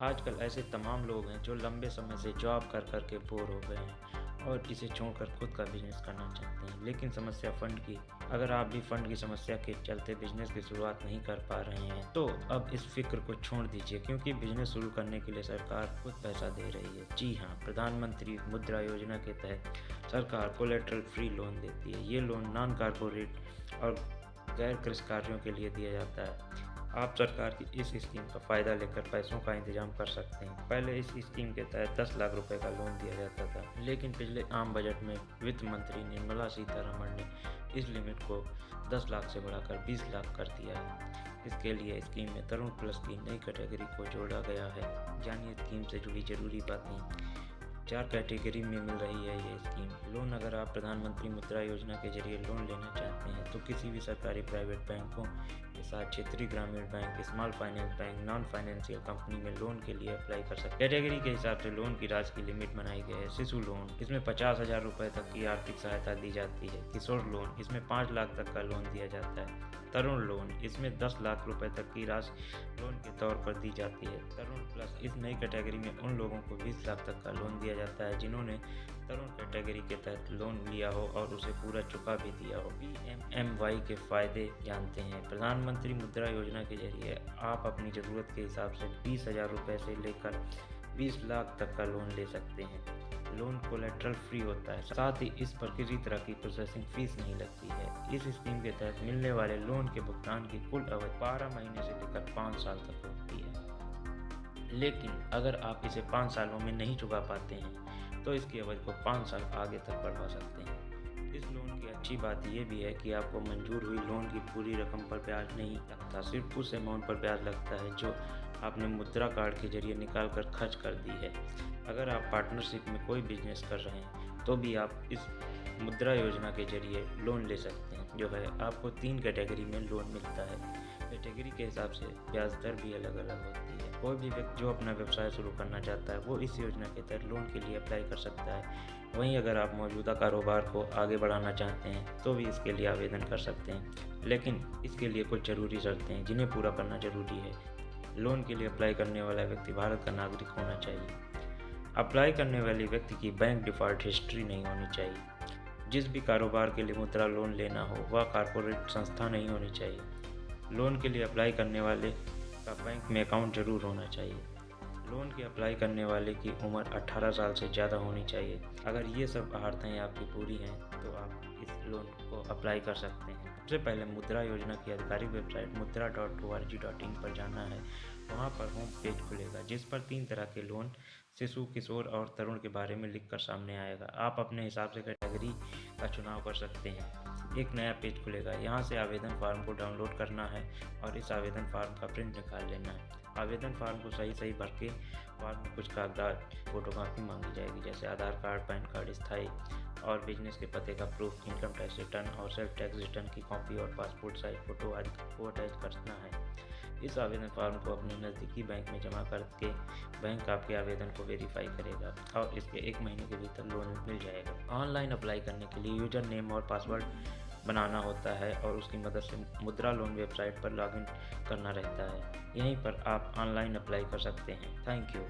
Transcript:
आजकल ऐसे तमाम लोग हैं जो लंबे समय से जॉब कर कर के बोर हो गए हैं और इसे छोड़कर खुद का बिजनेस करना चाहते हैं। लेकिन समस्या फंड की। अगर आप भी फंड की समस्या के चलते बिजनेस की शुरुआत नहीं कर पा रहे हैं तो अब इस फिक्र को छोड़ दीजिए, क्योंकि बिजनेस शुरू करने के लिए सरकार खुद पैसा दे रही है। जी हाँ, प्रधानमंत्री मुद्रा योजना के तहत सरकार कोलेटरल फ्री लोन देती है। ये लोन नॉन कारपोरेट और गैर कृषि कार्यों के लिए दिया जाता है। आप सरकार की इस स्कीम का फ़ायदा लेकर पैसों का इंतजाम कर सकते हैं। पहले इस स्कीम के तहत 10 लाख रुपए का लोन दिया जाता था, लेकिन पिछले आम बजट में वित्त मंत्री निर्मला सीतारमण ने इस लिमिट को 10 लाख से बढ़ाकर 20 लाख कर दिया है। इसके लिए स्कीम में तरुण प्लस की नई कैटेगरी को जोड़ा गया है। जानिए स्कीम से जुड़ी जरूरी बातें। 4 कैटेगरी में मिल रही है ये स्कीम। लोन। अगर आप प्रधानमंत्री मुद्रा योजना के जरिए लोन लेना चाहते हैं तो किसी भी सरकारी प्राइवेट बैंकों के साथ क्षेत्रीय ग्रामीण bank, small finance bank, non financial company में लोन के लिए अप्लाई कर सकते हैं। कैटेगरी के हिसाब से लोन की राशि की लिमिट बनाई गई है। शिशु लोन, इसमें 50,000 रुपए तक की आर्थिक सहायता दी जाती है। किशोर लोन, इसमें 5 लाख तक का लोन दिया जाता है। तरुण लोन, इसमें 10 लाख रुपए तक की राशि लोन के तौर पर दी जाती है। तरुण प्लस, इस नई कैटेगरी में उन लोगों को 20 लाख तक का लोन दिया जाता है जिन्होंने तरुण कैटेगरी के तहत लोन लिया हो और उसे पूरा चुका भी दिया हो। पीएमएमवाई के फायदे जानते हैं। प्रधानमंत्री मुद्रा योजना के जरिए आप अपनी ज़रूरत के हिसाब से 20,000 रुपये से लेकर 20 लाख तक का लोन ले सकते हैं। लोन कोलेटरल फ्री होता है, साथ ही इस पर किसी तरह की प्रोसेसिंग फीस नहीं लगती है। इस स्कीम के तहत मिलने वाले लोन के भुगतान की कुल अवधि 12 महीने से लेकर 5 साल तक होती है। लेकिन अगर आप इसे 5 सालों में नहीं चुका पाते हैं तो इसकी अवधि को 5 साल आगे तक बढ़ा सकते हैं। इस लोन की अच्छी बात यह भी है कि आपको मंजूर हुई लोन की पूरी रकम पर ब्याज नहीं लगता, सिर्फ उस अमाउंट पर ब्याज लगता है जो आपने मुद्रा कार्ड के जरिए निकाल कर खर्च कर दी है। अगर आप पार्टनरशिप में कोई बिजनेस कर रहे हैं तो भी आप इस मुद्रा योजना के जरिए लोन ले सकते हैं। जो है, आपको 3 कैटेगरी में लोन मिलता है। कैटेगरी के हिसाब से ब्याज दर भी अलग अलग होती है। कोई भी व्यक्ति जो अपना व्यवसाय शुरू करना चाहता है वो इस योजना के तहत लोन के लिए अप्लाई कर सकता है। वहीं अगर आप मौजूदा कारोबार को आगे बढ़ाना चाहते हैं तो भी इसके लिए आवेदन कर सकते हैं, लेकिन इसके लिए कुछ ज़रूरी शर्तें हैं जिन्हें पूरा करना ज़रूरी है। लोन के लिए अप्लाई करने वाला व्यक्ति भारत का नागरिक होना चाहिए। अप्लाई करने वाले व्यक्ति की बैंक डिफ़ॉल्ट हिस्ट्री नहीं होनी चाहिए। जिस भी कारोबार के लिए मुद्रा लोन लेना हो वह कॉर्पोरेट संस्था नहीं होनी चाहिए। लोन के लिए अप्लाई करने वाले का बैंक में अकाउंट जरूर होना चाहिए। लोन के अप्लाई करने वाले की उम्र 18 साल से ज़्यादा होनी चाहिए। अगर ये सब आहारताएँ आपकी पूरी हैं तो आप इस लोन को अप्लाई कर सकते हैं। सबसे पहले मुद्रा योजना की आधिकारिक वेबसाइट mudra.org.in पर जाना है। वहाँ पर होम पेज खुलेगा जिस पर 3 तरह के लोन, शिशु, किशोर और तरुण के बारे में लिखकर सामने आएगा। आप अपने हिसाब से कैटेगरी का चुनाव कर सकते हैं। एक नया पेज खुलेगा। यहाँ से आवेदन फार्म को डाउनलोड करना है और इस आवेदन फार्म का प्रिंट निकाल लेना है। आवेदन फार्म को सही भर के फार्म में कुछ कागजात फोटोकॉपी मांगी जाएगी, जैसे आधार कार्ड, पैन कार्ड, स्थायी और बिजनेस के पते का प्रूफ, इनकम टैक्स रिटर्न और सेल्फ टैक्स रिटर्न की कॉपी और पासपोर्ट साइज फ़ोटो आदि को अटैच करना है। इस आवेदन फॉर्म को अपने नज़दीकी बैंक में जमा करके बैंक आपके आवेदन को वेरीफाई करेगा और इसके 1 महीने के भीतर लोन मिल जाएगा। ऑनलाइन अप्लाई करने के लिए यूजर नेम और पासवर्ड बनाना होता है और उसकी मदद से मुद्रा लोन वेबसाइट पर लॉगिन करना रहता है। यहीं पर आप ऑनलाइन अप्लाई कर सकते हैं। Thank you.